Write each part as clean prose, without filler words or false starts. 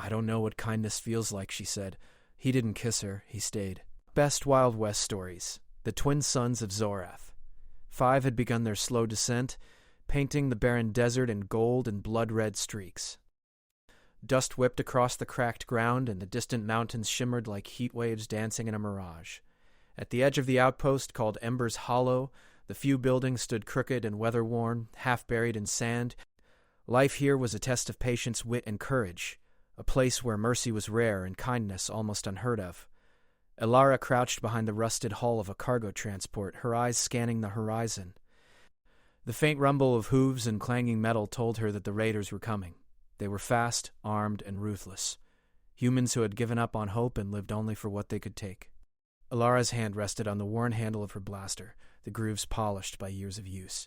"I don't know what kindness feels like," she said. He didn't kiss her, he stayed. Best Wild West stories. The twin sons of Zorath. 5 had begun their slow descent, painting the barren desert in gold and blood-red streaks. Dust whipped across the cracked ground, and the distant mountains shimmered like heat waves dancing in a mirage. At the edge of the outpost, called Ember's Hollow, the few buildings stood crooked and weather-worn, half buried in sand. Life here was a test of patience, wit, and courage, a place where mercy was rare and kindness almost unheard of. Elara crouched behind the rusted hull of a cargo transport, her eyes scanning the horizon. The faint rumble of hooves and clanging metal told her that the raiders were coming. They were fast, armed, and ruthless. Humans who had given up on hope and lived only for what they could take. Elara's hand rested on the worn handle of her blaster, the grooves polished by years of use.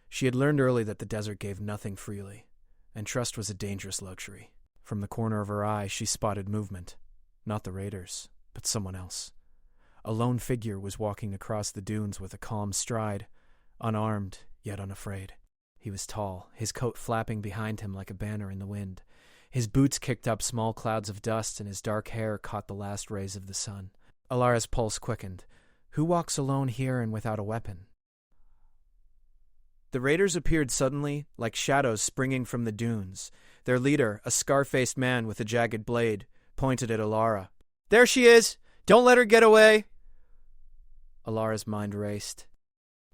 She had learned early that the desert gave nothing freely, and trust was a dangerous luxury. From the corner of her eye, she spotted movement. Not the raiders, but someone else. A lone figure was walking across the dunes with a calm stride, unarmed, yet unafraid. He was tall, his coat flapping behind him like a banner in the wind. His boots kicked up small clouds of dust, and his dark hair caught the last rays of the sun. Elara's pulse quickened. Who walks alone here and without a weapon? The raiders appeared suddenly, like shadows springing from the dunes. Their leader, a scar-faced man with a jagged blade, pointed at Elara. "There she is! Don't let her get away!" Elara's mind raced.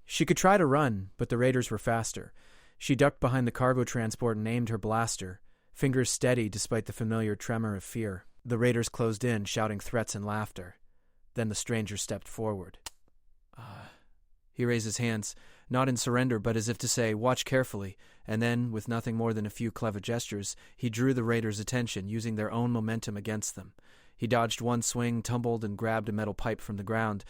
She could try to run, but the raiders were faster. She ducked behind the cargo transport and aimed her blaster, fingers steady despite the familiar tremor of fear. The raiders closed in, shouting threats and laughter. Then the stranger stepped forward. He raised his hands, not in surrender, but as if to say, "Watch carefully," and then, with nothing more than a few clever gestures, he drew the raiders' attention, using their own momentum against them. He dodged one swing, tumbled, and grabbed a metal pipe from the ground.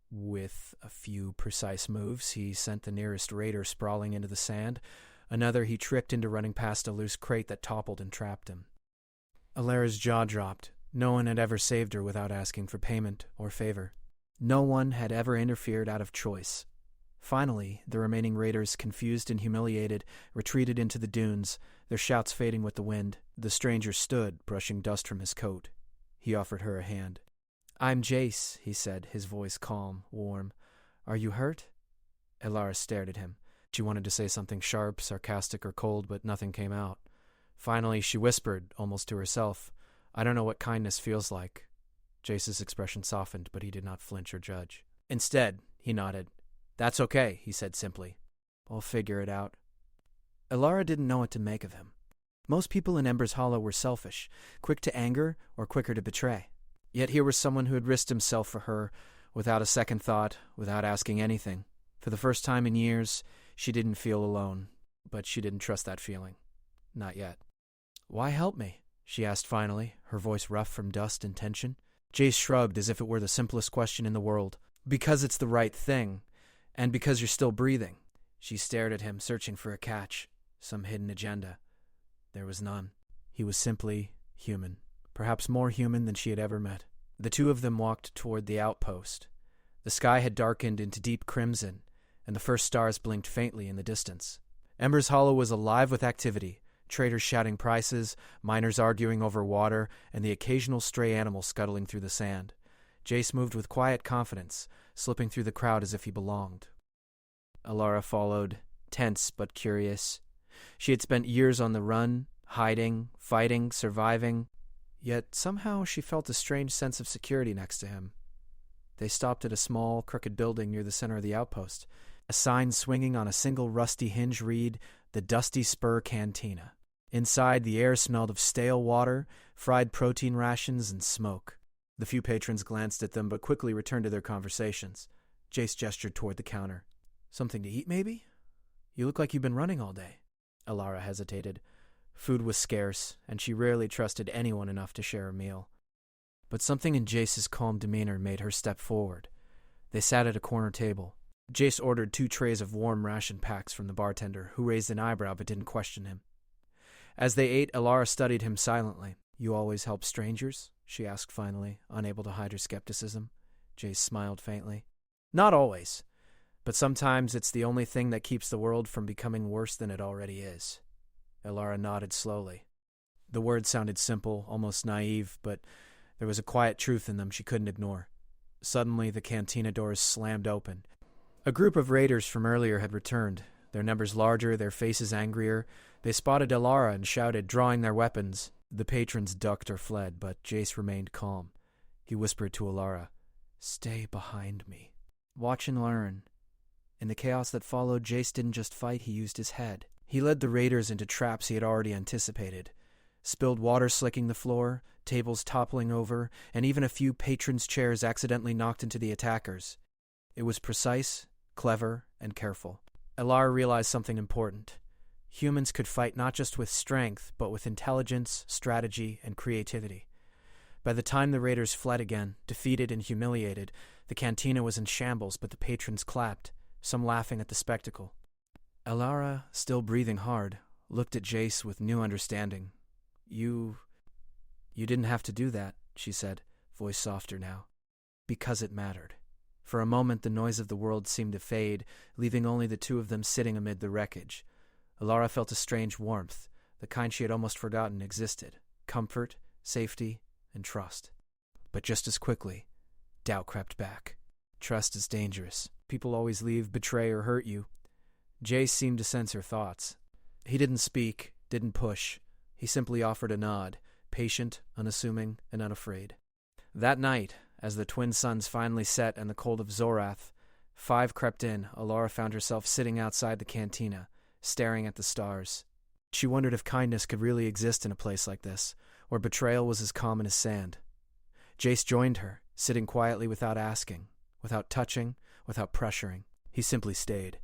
With a few precise moves, he sent the nearest raider sprawling into the sand. Another he tricked into running past a loose crate that toppled and trapped him. Elara's jaw dropped. No one had ever saved her without asking for payment or favor. No one had ever interfered out of choice. Finally, the remaining raiders, confused and humiliated, retreated into the dunes, their shouts fading with the wind. The stranger stood, brushing dust from his coat. He offered her a hand. "I'm Jace," he said, his voice calm, warm. "Are you hurt?" Elara stared at him. She wanted to say something sharp, sarcastic, or cold, but nothing came out. Finally, she whispered, almost to herself, "I don't know what kindness feels like." Jace's expression softened, but he did not flinch or judge. Instead, he nodded. "That's okay," he said simply. "I'll figure it out." Elara didn't know what to make of him. Most people in Ember's Hollow were selfish, quick to anger or quicker to betray. Yet here was someone who had risked himself for her, without a second thought, without asking anything. For the first time in years, she didn't feel alone, but she didn't trust that feeling. Not yet. "Why help me?" she asked finally, her voice rough from dust and tension. Jace shrugged as if it were the simplest question in the world. "Because it's the right thing, and because you're still breathing." She stared at him, searching for a catch, some hidden agenda. There was none. He was simply human, perhaps more human than she had ever met. The two of them walked toward the outpost. The sky had darkened into deep crimson, and the first stars blinked faintly in the distance. Ember's Hollow was alive with activity, traders shouting prices, miners arguing over water, and the occasional stray animal scuttling through the sand. Jace moved with quiet confidence, slipping through the crowd as if he belonged. Elara followed, tense but curious. She had spent years on the run, hiding, fighting, surviving, yet somehow she felt a strange sense of security next to him. They stopped at a small, crooked building near the center of the outpost. A sign swinging on a single rusty hinge read, "The Dusty Spur Cantina." Inside, the air smelled of stale water, fried protein rations, and smoke. The few patrons glanced at them but quickly returned to their conversations. Jace gestured toward the counter. "Something to eat, maybe? You look like you've been running all day." Elara hesitated. Food was scarce, and she rarely trusted anyone enough to share a meal. But something in Jace's calm demeanor made her step forward. They sat at a corner table. Jace ordered 2 trays of warm ration packs from the bartender, who raised an eyebrow but didn't question him. As they ate, Elara studied him silently. "You always help strangers?" she asked finally, unable to hide her skepticism. Jace smiled faintly. "Not always, but sometimes it's the only thing that keeps the world from becoming worse than it already is." Elara nodded slowly. The words sounded simple, almost naive, but there was a quiet truth in them she couldn't ignore. Suddenly, the cantina doors slammed open. A group of raiders from earlier had returned, their numbers larger, their faces angrier. They spotted Elara and shouted, drawing their weapons. The patrons ducked or fled, but Jace remained calm. He whispered to Elara, "Stay behind me. Watch and learn." In the chaos that followed, Jace didn't just fight, he used his head. He led the raiders into traps he had already anticipated. Spilled water slicking the floor, tables toppling over, and even a few patrons' chairs accidentally knocked into the attackers. It was precise, clever, and careful. Elara realized something important. Humans could fight not just with strength, but with intelligence, strategy, and creativity. By the time the raiders fled again, defeated and humiliated, the cantina was in shambles, but the patrons clapped, some laughing at the spectacle. Elara, still breathing hard, looked at Jace with new understanding. You didn't have to do that," she said, voice softer now. "Because it mattered." For a moment the noise of the world seemed to fade, leaving only the two of them sitting amid the wreckage. Elara felt a strange warmth, the kind she had almost forgotten existed. Comfort, safety, and trust. But just as quickly, doubt crept back. Trust is dangerous. People always leave, betray, or hurt you. Jace seemed to sense her thoughts. He didn't speak, didn't push. He simply offered a nod, patient, unassuming, and unafraid. That night, as the twin suns finally set and the cold of Zorath, 5 crept in, Elara found herself sitting outside the cantina, staring at the stars. She wondered if kindness could really exist in a place like this, where betrayal was as common as sand. Jace joined her, sitting quietly without asking, without touching, without pressuring. He simply stayed.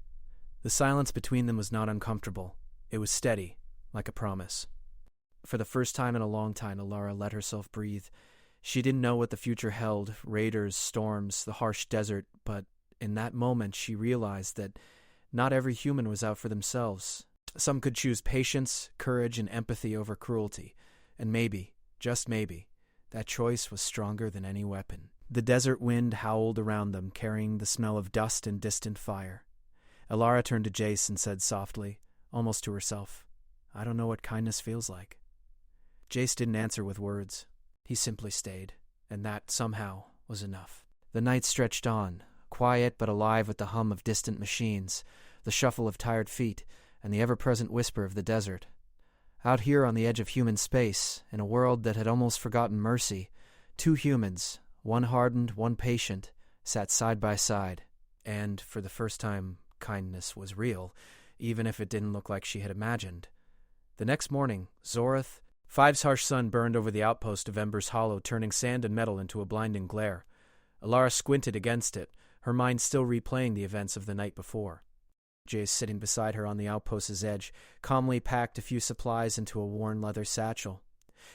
The silence between them was not uncomfortable. It was steady, like a promise. For the first time in a long time, Elara let herself breathe. She didn't know what the future held, raiders, storms, the harsh desert, but in that moment she realized that not every human was out for themselves. Some could choose patience, courage, and empathy over cruelty. And maybe, just maybe, that choice was stronger than any weapon. The desert wind howled around them, carrying the smell of dust and distant fire. Elara turned to Jace and said softly, almost to herself, "I don't know what kindness feels like." Jace didn't answer with words. He simply stayed, and that, somehow, was enough. The night stretched on, quiet but alive with the hum of distant machines, the shuffle of tired feet, and the ever-present whisper of the desert. Out here on the edge of human space, in a world that had almost forgotten mercy, 2 humans, one hardened, one patient, sat side by side, and, for the first time, kindness was real, even if it didn't look like she had imagined. The next morning, Zorath, 5's harsh sun burned over the outpost of Ember's Hollow, turning sand and metal into a blinding glare. Elara squinted against it, her mind still replaying the events of the night before. Jace, sitting beside her on the outpost's edge, calmly packed a few supplies into a worn leather satchel.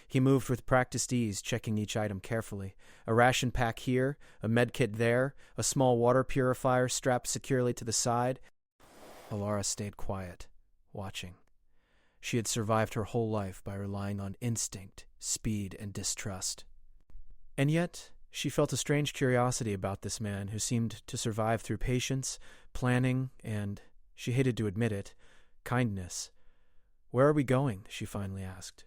He moved with practiced ease, checking each item carefully. A ration pack here, a medkit there, a small water purifier strapped securely to the side. Elara stayed quiet, watching. She had survived her whole life by relying on instinct, speed, and distrust. And yet, she felt a strange curiosity about this man who seemed to survive through patience, planning, and, she hated to admit it, kindness. "Where are we going?" she finally asked.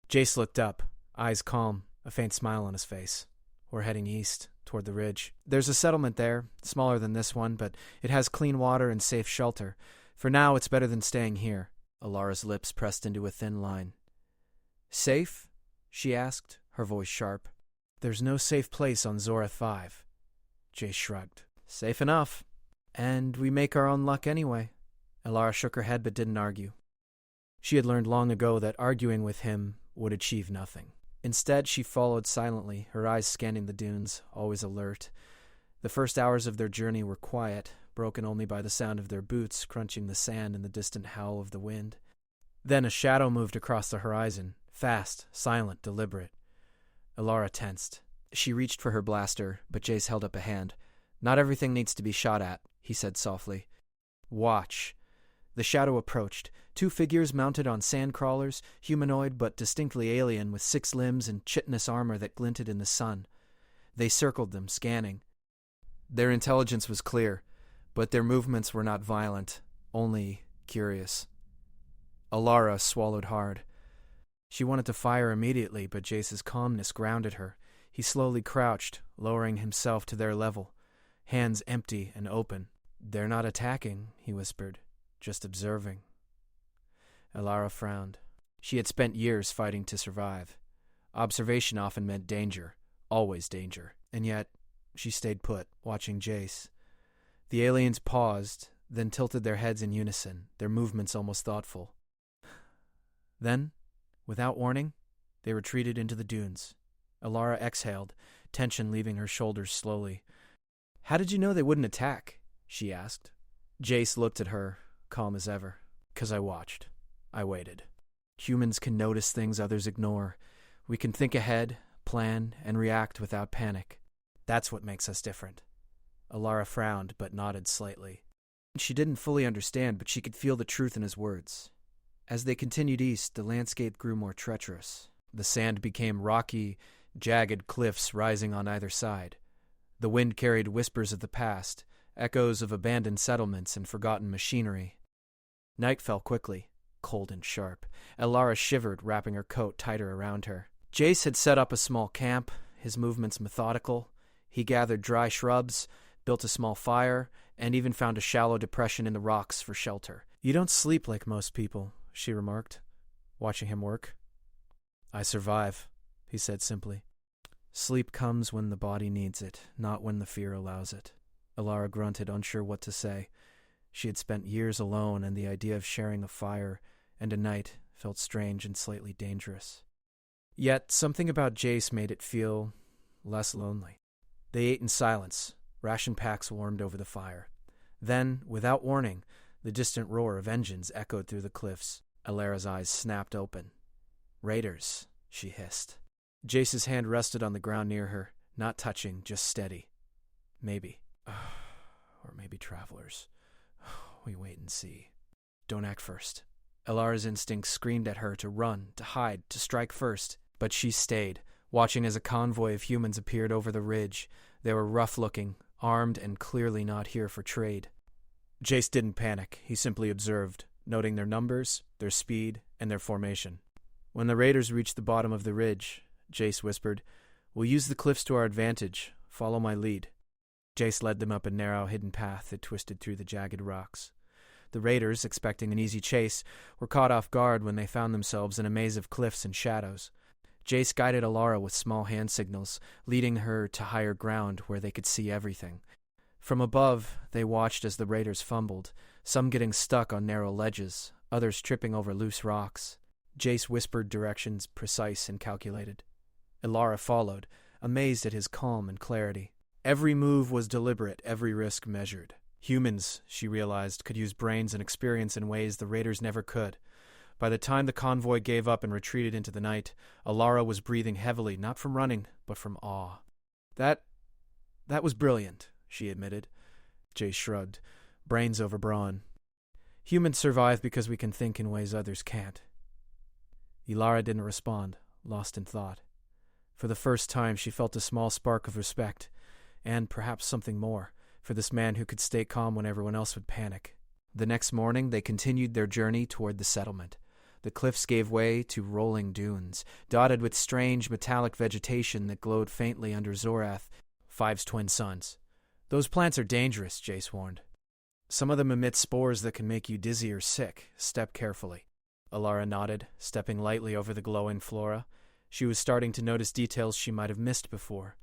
Jace looked up, eyes calm, a faint smile on his face. "We're heading east, toward the ridge. There's a settlement there, smaller than this one, but it has clean water and safe shelter. For now, it's better than staying here." Alara's lips pressed into a thin line. "Safe?" she asked, her voice sharp. "There's no safe place on Zorath 5. Jace shrugged. "Safe enough. And we make our own luck anyway." Elara shook her head but didn't argue. She had learned long ago that arguing with him would achieve nothing. Instead, she followed silently, her eyes scanning the dunes, always alert. The first hours of their journey were quiet, broken only by the sound of their boots crunching the sand and the distant howl of the wind. Then a shadow moved across the horizon, fast, silent, deliberate. Elara tensed. She reached for her blaster, but Jace held up a hand. "Not everything needs to be shot at," he said softly. "Watch." The shadow approached. 2 figures mounted on sand crawlers, humanoid but distinctly alien, with 6 limbs and chitinous armor that glinted in the sun. They circled them, scanning. Their intelligence was clear, but their movements were not violent, only curious. Elara swallowed hard. She wanted to fire immediately, but Jace's calmness grounded her. He slowly crouched, lowering himself to their level, hands empty and open. "They're not attacking," he whispered, "just observing." Elara frowned. She had spent years fighting to survive. Observation often meant danger, always danger, and yet she stayed put, watching Jace. The aliens paused, then tilted their heads in unison, their movements almost thoughtful. Then, without warning, they retreated into the dunes. Elara exhaled, tension leaving her shoulders slowly. "How did you know they wouldn't attack?" she asked. Jace looked at her, calm as ever. "'Cause I watched. I waited. Humans can notice things others ignore. We can think ahead, plan, and react without panic. That's what makes us different." Elara frowned, but nodded slightly. She didn't fully understand, but she could feel the truth in his words. As they continued east, the landscape grew more treacherous. The sand became rocky, jagged cliffs rising on either side. The wind carried whispers of the past, echoes of abandoned settlements and forgotten machinery. Night fell quickly, cold and sharp. Elara shivered, wrapping her coat tighter around her. Jace had set up a small camp, his movements methodical. He gathered dry shrubs, built a small fire, and even found a shallow depression in the rocks for shelter. "You don't sleep like most people," she remarked, watching him work. "I survive," he said simply. "Sleep comes when the body needs it, not when the fear allows it." Elara grunted, unsure what to say. She had spent years alone, and the idea of sharing a fire and a night felt strange and slightly dangerous. Yet something about Jace made it feel less lonely. They ate in silence. Ration packs warmed over the fire. Then, without warning, the distant roar of engines echoed through the cliffs. Elara's eyes snapped open. "Raiders," she hissed. Jace's hand rested on the ground near her, not touching, just steady. "Maybe. Or maybe travelers. We wait and see. Don't act first." Elara's instincts screamed at her to run, to hide, to strike first. But she stayed, watching as a convoy of humans appeared over the ridge. They were rough-looking, armed, and clearly not here for trade. Jace didn't panic. He simply observed, noting their numbers, their speed, and their formation. When the raiders reached the bottom of the ridge, Jace whispered, "We'll use the cliffs to our advantage. Follow my lead." Jace led them up a narrow, hidden path that twisted through the jagged rocks. The raiders, expecting an easy chase, were caught off guard when they found themselves in a maze of cliffs and shadows. Jace guided Elara with small hand signals, leading her to higher ground where they could see everything. From above, they watched as the raiders fumbled, some getting stuck on narrow ledges, others tripping over loose rocks. Jace whispered directions, precise and calculated. Elara followed, amazed at his calm and clarity. Every move was deliberate, every risk measured. Humans, she realized, could use brains and experience in ways the raiders never could. By the time the convoy gave up and retreated into the night, Elara was breathing heavily, not from running, but from awe. That was brilliant, she admitted. Jace shrugged. Brains over brawn. Humans survive because we can think in ways others can't. Elara didn't respond, lost in thought. For the first time, she felt a small spark of respect, and perhaps something more, for this man who could stay calm when everyone else would panic. The next morning, they continued their journey toward the settlement. The cliffs gave way to rolling dunes, dotted with strange metallic vegetation that glowed faintly under Zorath, Five's twin sons. "Those plants are dangerous," Jace warned. "Some of them emit spores that can make you dizzy or sick. Step carefully." Elara nodded, stepping lightly over the glowing flora. She was starting to notice details she might have missed before.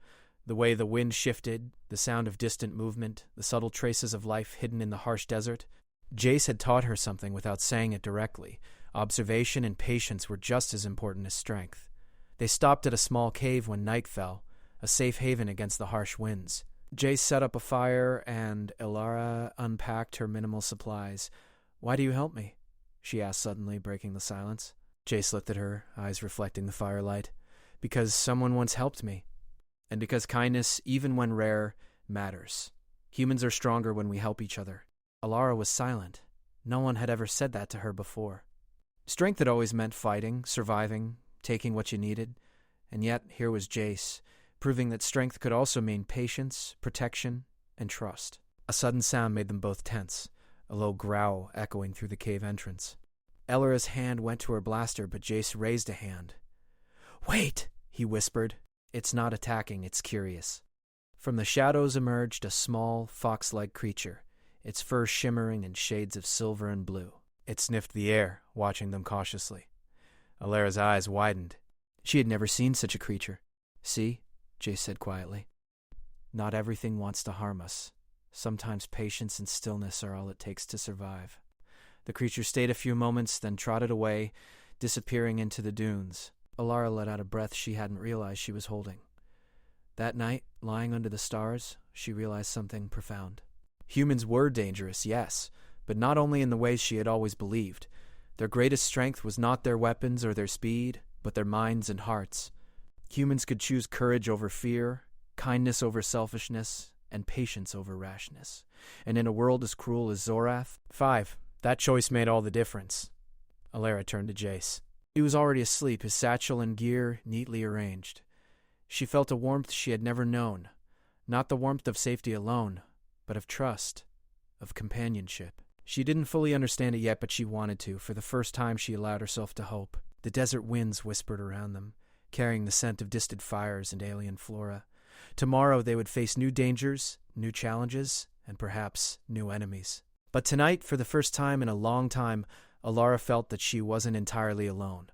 The way the wind shifted, the sound of distant movement, the subtle traces of life hidden in the harsh desert. Jace had taught her something without saying it directly. Observation and patience were just as important as strength. They stopped at a small cave when night fell, a safe haven against the harsh winds. Jace set up a fire, and Elara unpacked her minimal supplies. "Why do you help me?" she asked suddenly, breaking the silence. Jace looked at her, eyes reflecting the firelight. "Because someone once helped me. And because kindness, even when rare, matters. Humans are stronger when we help each other." Elara was silent. No one had ever said that to her before. Strength had always meant fighting, surviving, taking what you needed. And yet, here was Jace, proving that strength could also mean patience, protection, and trust. A sudden sound made them both tense, a low growl echoing through the cave entrance. Elara's hand went to her blaster, but Jace raised a hand. "Wait," he whispered. "It's not attacking, it's curious." From the shadows emerged a small, fox-like creature, its fur shimmering in shades of silver and blue. It sniffed the air, watching them cautiously. Alara's eyes widened. She had never seen such a creature. "See," Jace said quietly. "Not everything wants to harm us. Sometimes patience and stillness are all it takes to survive." The creature stayed a few moments, then trotted away, disappearing into the dunes. Alara let out a breath she hadn't realized she was holding. That night, lying under the stars, she realized something profound. Humans were dangerous, yes, but not only in the ways she had always believed. Their greatest strength was not their weapons or their speed, but their minds and hearts. Humans could choose courage over fear, kindness over selfishness, and patience over rashness. And in a world as cruel as Zorath, 5, that choice made all the difference. Alara turned to Jace. He was already asleep, his satchel and gear neatly arranged. She felt a warmth she had never known, not the warmth of safety alone, but of trust, of companionship. She didn't fully understand it yet, but she wanted to. For the first time, she allowed herself to hope. The desert winds whispered around them, carrying the scent of distant fires and alien flora. Tomorrow they would face new dangers, new challenges, and perhaps new enemies. But tonight, for the first time in a long time, Alara felt that she wasn't entirely alone.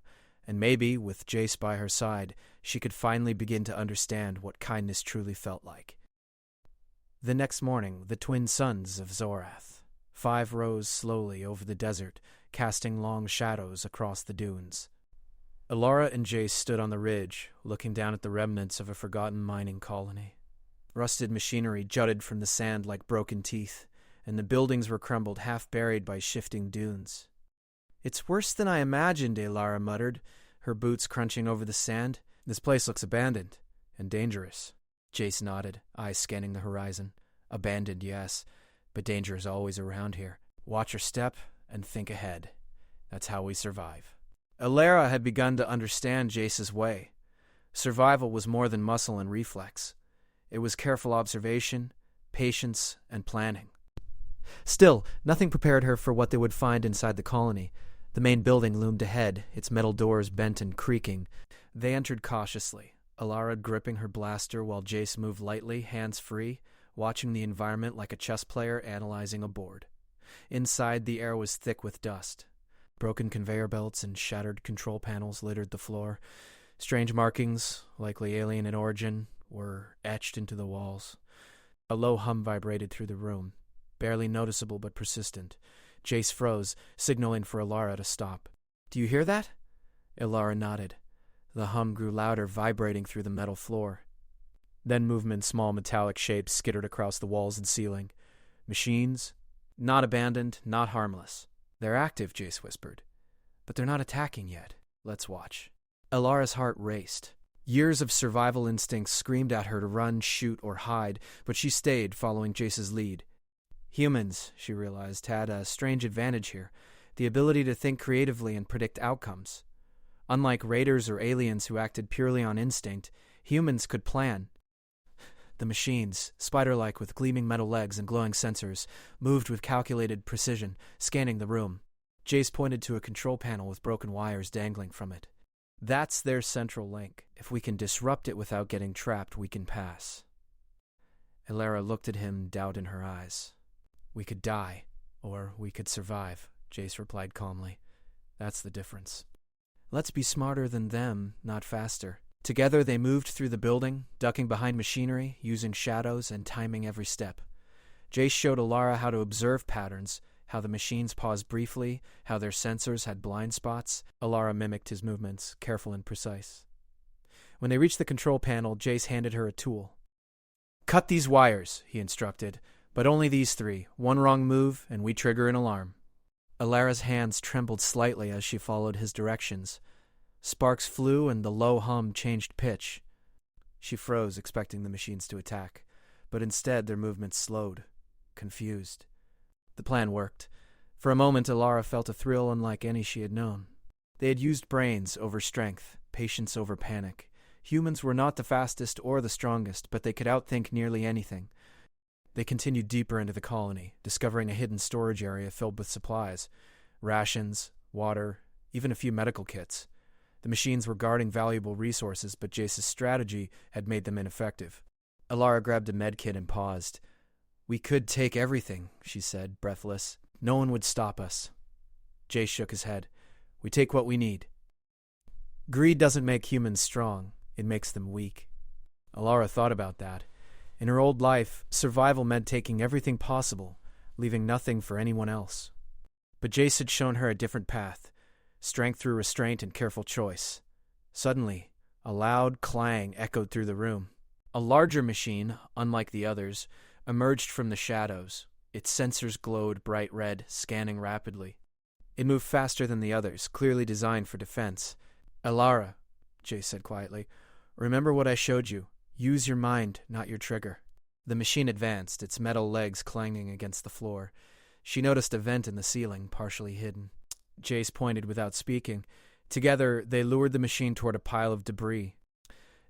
And maybe, with Jace by her side, she could finally begin to understand what kindness truly felt like. The next morning, the twin suns of Zorath. 5 rose slowly over the desert, casting long shadows across the dunes. Alara and Jace stood on the ridge, looking down at the remnants of a forgotten mining colony. Rusted machinery jutted from the sand like broken teeth, and the buildings were crumbled, half buried by shifting dunes. "It's worse than I imagined," Alara muttered, her boots crunching over the sand. "This place looks abandoned and dangerous." Jace nodded, eyes scanning the horizon. "Abandoned, yes, but danger is always around here. Watch your step and think ahead. That's how we survive." Alara had begun to understand Jace's way. Survival was more than muscle and reflex. It was careful observation, patience, and planning. Still, nothing prepared her for what they would find inside the colony. The main building loomed ahead, its metal doors bent and creaking. They entered cautiously, Alara gripping her blaster while Jace moved lightly, hands free, watching the environment like a chess player analyzing a board. Inside, the air was thick with dust. Broken conveyor belts and shattered control panels littered the floor. Strange markings, likely alien in origin, were etched into the walls. A low hum vibrated through the room, barely noticeable but persistent. Jace froze, signaling for Alara to stop. "Do you hear that?" Alara nodded. The hum grew louder, vibrating through the metal floor. Then movement, small metallic shapes skittered across the walls and ceiling. Machines? Not abandoned, not harmless. "They're active," Jace whispered. "But they're not attacking yet. Let's watch." Alara's heart raced. Years of survival instincts screamed at her to run, shoot, or hide, but she stayed, following Jace's lead. Humans, she realized, had a strange advantage here, the ability to think creatively and predict outcomes. Unlike raiders or aliens who acted purely on instinct, humans could plan. The machines, spider-like with gleaming metal legs and glowing sensors, moved with calculated precision, scanning the room. Jace pointed to a control panel with broken wires dangling from it. "That's their central link. If we can disrupt it without getting trapped, we can pass." Alara looked at him, doubt in her eyes. "We could die, or we could survive," Jace replied calmly. "That's the difference. Let's be smarter than them, not faster." Together they moved through the building, ducking behind machinery, using shadows, and timing every step. Jace showed Alara how to observe patterns, how the machines paused briefly, how their sensors had blind spots. Alara mimicked his movements, careful and precise. When they reached the control panel, Jace handed her a tool. "Cut these wires," he instructed, "but only these 3. One wrong move, and we trigger an alarm." Alara's hands trembled slightly as she followed his directions. Sparks flew and the low hum changed pitch. She froze, expecting the machines to attack, but instead their movements slowed, confused. The plan worked. For a moment, Alara felt a thrill unlike any she had known. They had used brains over strength, patience over panic. Humans were not the fastest or the strongest, but they could outthink nearly anything. They continued deeper into the colony, discovering a hidden storage area filled with supplies. Rations, water, even a few medical kits. The machines were guarding valuable resources, but Jace's strategy had made them ineffective. Alara grabbed a med kit and paused. "We could take everything," she said, breathless. "No one would stop us." Jace shook his head. "We take what we need." Greed doesn't make humans strong, it makes them weak. Alara thought about that. In her old life, survival meant taking everything possible, leaving nothing for anyone else. But Jace had shown her a different path, strength through restraint and careful choice. Suddenly, a loud clang echoed through the room. A larger machine, unlike the others, emerged from the shadows. Its sensors glowed bright red, scanning rapidly. It moved faster than the others, clearly designed for defense. "Alara," Jace said quietly, "remember what I showed you. Use your mind, not your trigger." The machine advanced, its metal legs clanging against the floor. She noticed a vent in the ceiling, partially hidden. Jace pointed without speaking. Together, they lured the machine toward a pile of debris.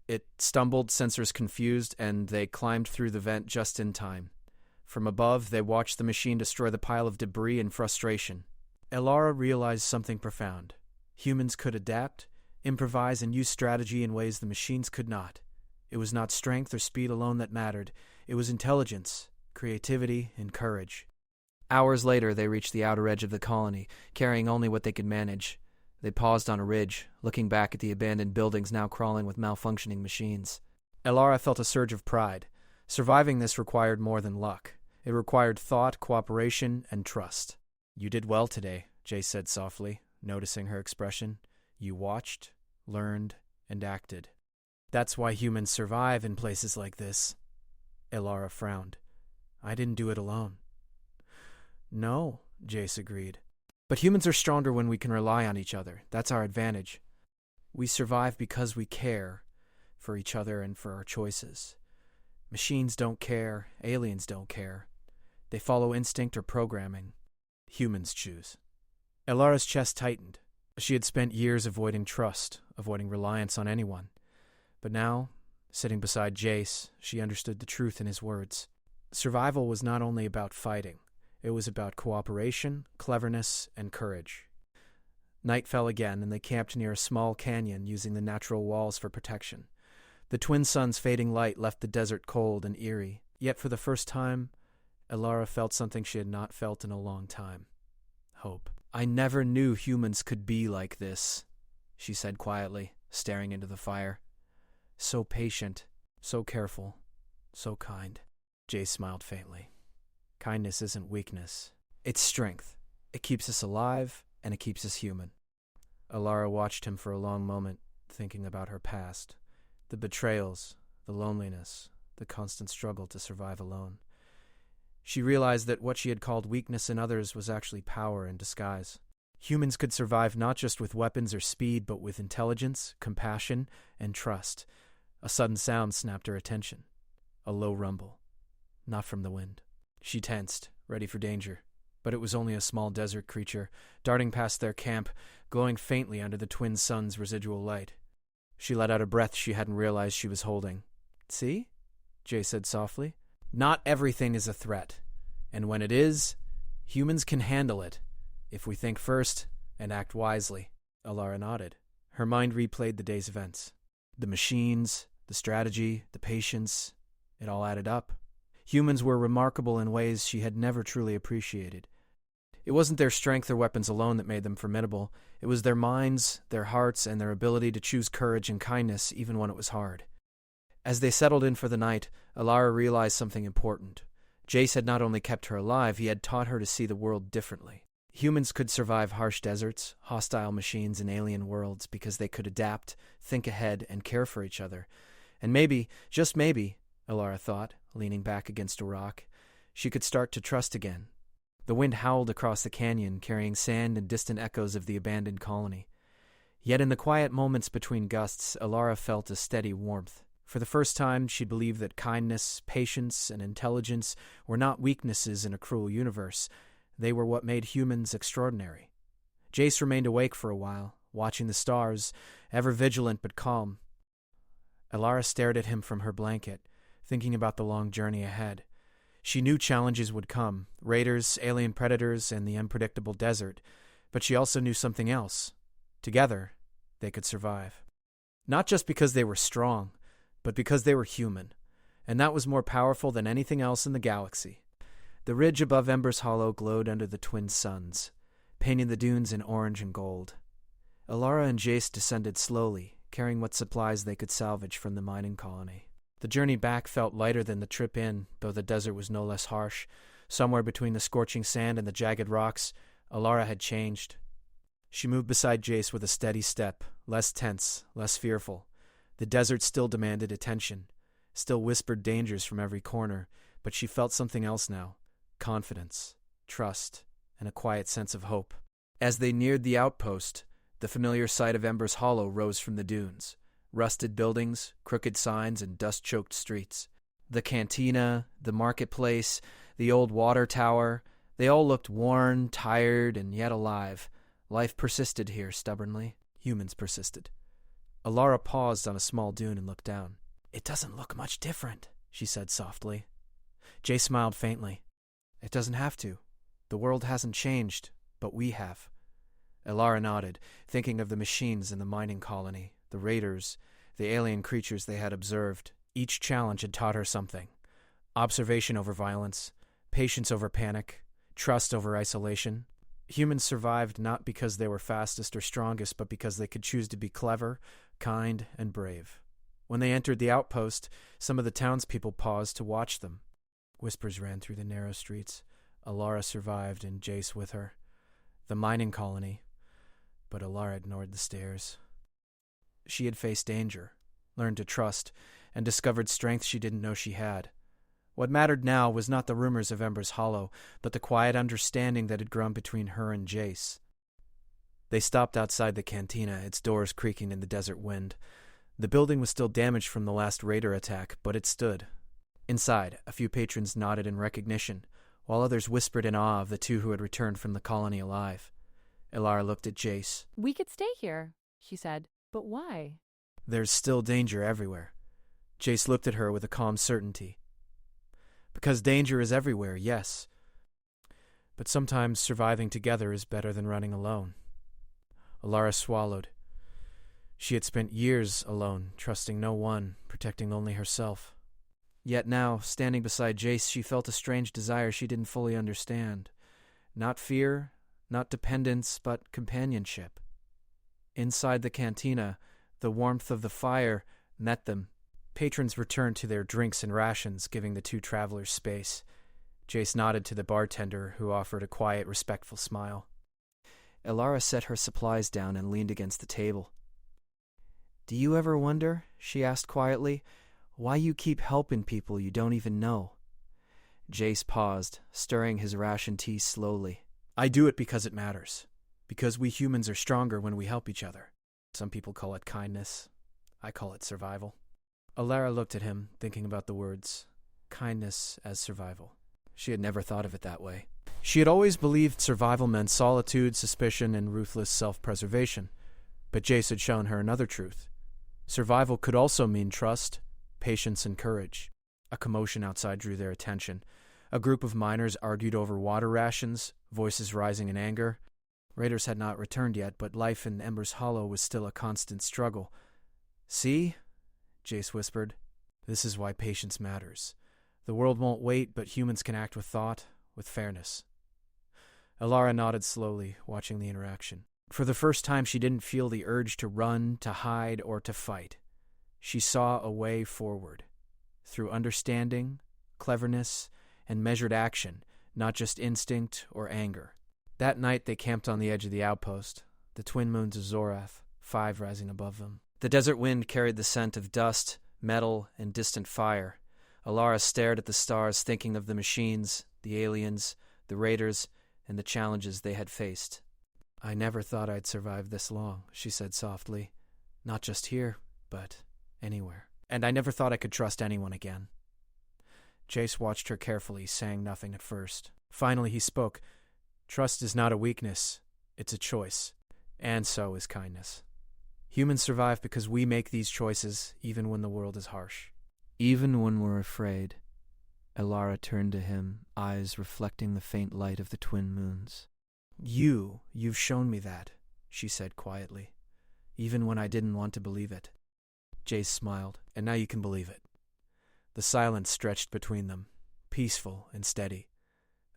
It stumbled, sensors confused, and they climbed through the vent just in time. From above, they watched the machine destroy the pile of debris in frustration. Alara realized something profound. Humans could adapt, improvise, and use strategy in ways the machines could not. It was not strength or speed alone that mattered. It was intelligence, creativity, and courage. Hours later, they reached the outer edge of the colony, carrying only what they could manage. They paused on a ridge, looking back at the abandoned buildings now crawling with malfunctioning machines. Alara felt a surge of pride. Surviving this required more than luck. It required thought, cooperation, and trust. "You did well today," Jace said softly, noticing her expression. "You watched, learned, and acted. That's why humans survive in places like this." Alara frowned. "I didn't do it alone." "No," Jace agreed. "But humans are stronger when we can rely on each other. That's our advantage. We survive because we care for each other and for our choices. Machines don't care. Aliens don't care. They follow instinct or programming. Humans choose." Alara's chest tightened. She had spent years avoiding trust, avoiding reliance on anyone. But now, sitting beside Jace, she understood the truth in his words. Survival was not only about fighting. It was about cooperation, cleverness, and courage. Night fell again, and they camped near a small canyon using the natural walls for protection. The twin suns' fading light left the desert cold and eerie, yet for the first time, Alara felt something she had not felt in a long time. Hope. "I never knew humans could be like this," she said quietly, staring into the fire. "So patient, so careful, so kind." Jace smiled faintly. "Kindness isn't weakness. It's strength. It keeps us alive, and it keeps us human." Alara watched him for a long moment, thinking about her past. The betrayals, the loneliness, the constant struggle to survive alone. She realized that what she had called weakness in others was actually power in disguise. Humans could survive not just with weapons or speed, but with intelligence, compassion, and trust. A sudden sound snapped her attention. A low rumble. Not from the wind. She tensed, ready for danger. But it was only a small desert creature, darting past their camp, glowing faintly under the twin suns' residual light. She let out a breath she hadn't realized she was holding. "See?" Jay said softly. "Not everything is a threat. And when it is, humans can handle it, if we think first and act wisely." Alara nodded. Her mind replayed the day's events. The machines, the strategy, the patience, it all added up. Humans were remarkable in ways she had never truly appreciated. It wasn't their strength or weapons alone that made them formidable. It was their minds, their hearts, and their ability to choose courage and kindness even when it was hard. As they settled in for the night, Alara realized something important. Jace had not only kept her alive, he had taught her to see the world differently. Humans could survive harsh deserts, hostile machines, and alien worlds because they could adapt, think ahead, and care for each other. And maybe, just maybe, Alara thought, leaning back against a rock, she could start to trust again. The wind howled across the canyon, carrying sand and distant echoes of the abandoned colony. Yet in the quiet moments between gusts, Alara felt a steady warmth. For the first time, she believed that kindness, patience, and intelligence were not weaknesses in a cruel universe. They were what made humans extraordinary. Jace remained awake for a while, watching the stars, ever vigilant but calm. Alara stared at him from her blanket, thinking about the long journey ahead. She knew challenges would come, raiders, alien predators, and the unpredictable desert, But she also knew something else. Together, they could survive. Not just because they were strong, but because they were human. And that was more powerful than anything else in the galaxy. The ridge above Ember's Hollow glowed under the twin suns, painting the dunes in orange and gold. Alara and Jace descended slowly, carrying what supplies they could salvage from the mining colony. The journey back felt lighter than the trip in, though the desert was no less harsh. Somewhere between the scorching sand and the jagged rocks, Alara had changed. She moved beside Jace with a steady step, less tense, less fearful. The desert still demanded attention, still whispered dangers from every corner, but she felt something else now: confidence, trust, and a quiet sense of hope. As they neared the outpost, the familiar sight of Ember's Hollow rose from the dunes. Rusted buildings, crooked signs, and dust-choked streets. The cantina, the marketplace, the old water tower, they all looked worn, tired, and yet alive. Life persisted here stubbornly. Humans persisted. Alara paused on a small dune and looked down. "It doesn't look much different," she said softly. Jay smiled faintly. "It doesn't have to. The world hasn't changed, but we have." Alara nodded, thinking of the machines in the mining colony, the raiders, the alien creatures they had observed. Each challenge had taught her something. Observation over violence, patience over panic, trust over isolation. Humans survived not because they were fastest or strongest, but because they could choose to be clever, kind, and brave. When they entered the outpost, some of the townspeople paused to watch them. Whispers ran through the narrow streets. Alara survived, and Jace with her. The mining colony. But Alara ignored the stares. She had faced danger, learned to trust, and discovered strength she didn't know she had. What mattered now was not the rumors of Ember's Hollow, but the quiet understanding that had grown between her and Jace. They stopped outside the cantina, its doors creaking in the desert wind. The building was still damaged from the last raider attack, but it stood. Inside, a few patrons nodded in recognition, while others whispered in awe of the two who had returned from the colony alive. Alara looked at Jace. "We could stay here," she said. "But why?" "There's still danger everywhere." Jace looked at her with a calm certainty. "Because danger is everywhere, yes. But sometimes surviving together is better than running alone." Alara swallowed. She had spent years alone, trusting no one, protecting only herself. Yet now, standing beside Jace, she felt a strange desire she didn't fully understand. Not fear, not dependence, but companionship. Inside the cantina, the warmth of the fire met them. Patrons returned to their drinks and rations, giving the two travelers space. Jace nodded to the bartender, who offered a quiet, respectful smile. Alara set her supplies down and leaned against the table. "Do you ever wonder," she asked quietly, "why you keep helping people you don't even know?" Jace paused, stirring his ration tea slowly. "I do it because it matters. Because we humans are stronger when we help each other. Some people call it kindness. I call it survival." Alara looked at him, thinking about the words, kindness as survival. She had never thought of it that way. She had always believed survival meant solitude, suspicion, and ruthless self-preservation. But Jace had shown her another truth. Survival could also mean trust, patience, and courage. A commotion outside drew their attention. A group of miners argued over water rations, voices rising in anger. Raiders had not returned yet, but life in Ember's Hollow was still a constant struggle. "See?" Jace whispered. "This is why patience matters. The world won't wait, but humans can act with thought, with fairness." Alara nodded slowly, watching the interaction. For the first time, she didn't feel the urge to run, to hide, or to fight. She saw a way forward. Through understanding, cleverness, and measured action, not just instinct or anger. That night they camped on the edge of the outpost, the twin moons of Zorath, 5 rising above them. The desert wind carried the scent of dust, metal, and distant fire. Alara stared at the stars, thinking of the machines, the aliens, the raiders, and the challenges they had faced. "I never thought I'd survive this long," she said softly. "Not just here, but anywhere. And I never thought I could trust anyone again." Jace watched her carefully, saying nothing at first. Finally he spoke. "Trust is not a weakness, it's a choice. And so is kindness. Humans survive because we make these choices, even when the world is harsh." "Even when we're afraid." Alara turned to him, eyes reflecting the faint light of the twin moons. You've shown me that, she said quietly, even when I didn't want to believe it. Jace smiled, and now you can believe it. The silence stretched between them, peaceful and steady.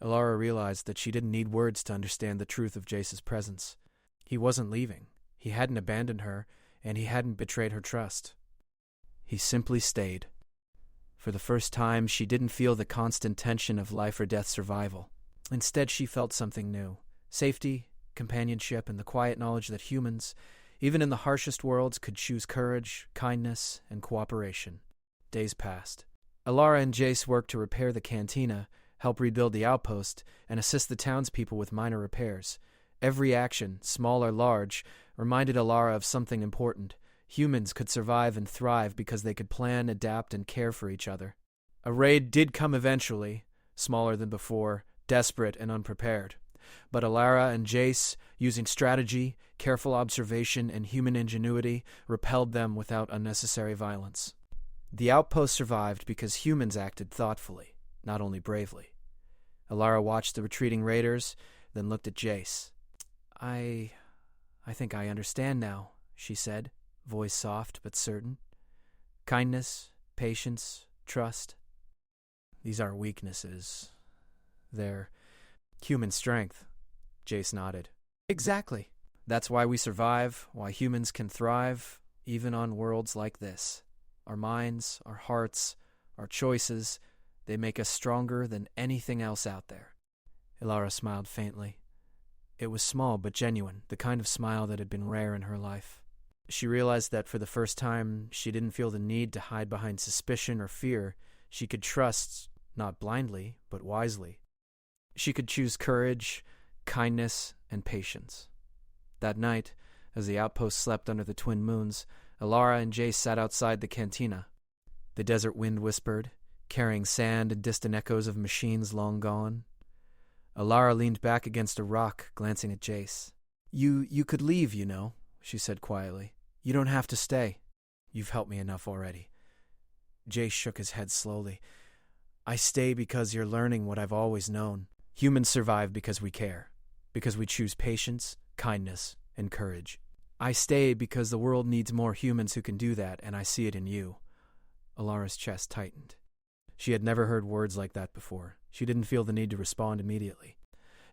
Alara realized that she didn't need words to understand the truth of Jace's presence. He wasn't leaving. He hadn't abandoned her, and he hadn't betrayed her trust. He simply stayed. For the first time, she didn't feel the constant tension of life or death survival. Instead, she felt something new. Safety, companionship, and the quiet knowledge that humans, even in the harshest worlds, could choose courage, kindness, and cooperation. Days passed. Alara and Jace worked to repair the cantina, help rebuild the outpost, and assist the townspeople with minor repairs. Every action, small or large, reminded Alara of something important. Humans could survive and thrive because they could plan, adapt, and care for each other. A raid did come eventually, smaller than before, desperate and unprepared. But Alara and Jace, using strategy, careful observation, and human ingenuity, repelled them without unnecessary violence. The outpost survived because humans acted thoughtfully, not only bravely. Alara watched the retreating raiders, then looked at Jace. I think I understand now, she said, voice soft but certain. Kindness, patience, trust. These aren't weaknesses. They're human strength. Jace nodded. Exactly. That's why we survive, why humans can thrive, even on worlds like this. Our minds, our hearts, our choices, they make us stronger than anything else out there. Alara smiled faintly. It was small but genuine, the kind of smile that had been rare in her life. She realized that for the first time, she didn't feel the need to hide behind suspicion or fear. She could trust, not blindly, but wisely. She could choose courage, kindness, and patience. That night, as the outpost slept under the twin moons, Alara and Jace sat outside the cantina. The desert wind whispered, carrying sand and distant echoes of machines long gone. Alara leaned back against a rock, glancing at Jace. You could leave, you know, she said quietly. You don't have to stay. You've helped me enough already. Jace shook his head slowly. I stay because you're learning what I've always known. Humans survive because we care, because we choose patience, kindness, and courage. I stay because the world needs more humans who can do that, and I see it in you. Alara's chest tightened. She had never heard words like that before. She didn't feel the need to respond immediately.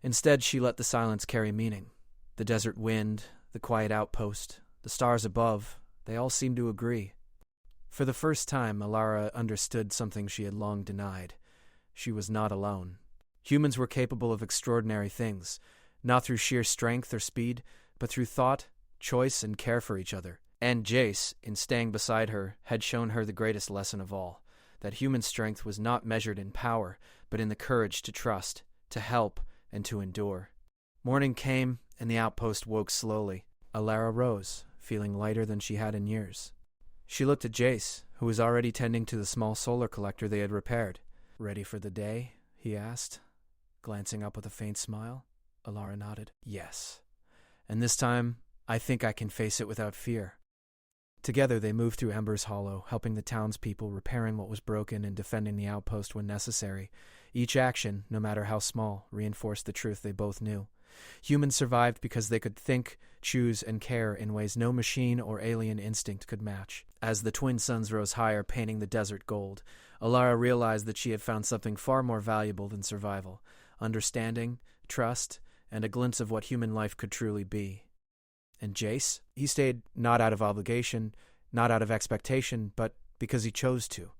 Instead, she let the silence carry meaning. The desert wind, the quiet outpost, the stars above, they all seemed to agree. For the first time, Alara understood something she had long denied. She was not alone. Humans were capable of extraordinary things, not through sheer strength or speed, but through thought, choice, and care for each other. And Jace, in staying beside her, had shown her the greatest lesson of all, that human strength was not measured in power, but in the courage to trust, to help, and to endure. Morning came, and the outpost woke slowly. Alara rose, feeling lighter than she had in years. She looked at Jace, who was already tending to the small solar collector they had repaired. Ready for the day? He asked, glancing up with a faint smile. Alara nodded. Yes. And this time, I think I can face it without fear. Together they moved through Ember's Hollow, helping the townspeople, repairing what was broken and defending the outpost when necessary. Each action, no matter how small, reinforced the truth they both knew. Humans survived because they could think, choose, and care in ways no machine or alien instinct could match. As the twin suns rose higher, painting the desert gold, Alara realized that she had found something far more valuable than survival: understanding, trust, and a glimpse of what human life could truly be. And Jace? He stayed not out of obligation, not out of expectation, but because he chose to.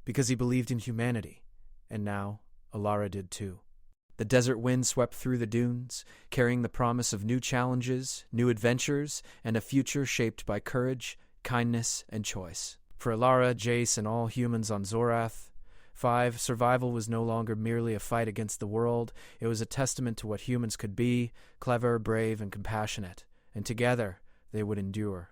Because he believed in humanity. And now, Alara did too. The desert wind swept through the dunes, carrying the promise of new challenges, new adventures, and a future shaped by courage, kindness, and choice. For Alara, Jace, and all humans on Zorath, 5, survival was no longer merely a fight against the world. It was a testament to what humans could be: clever, brave, and compassionate. And together, they would endure.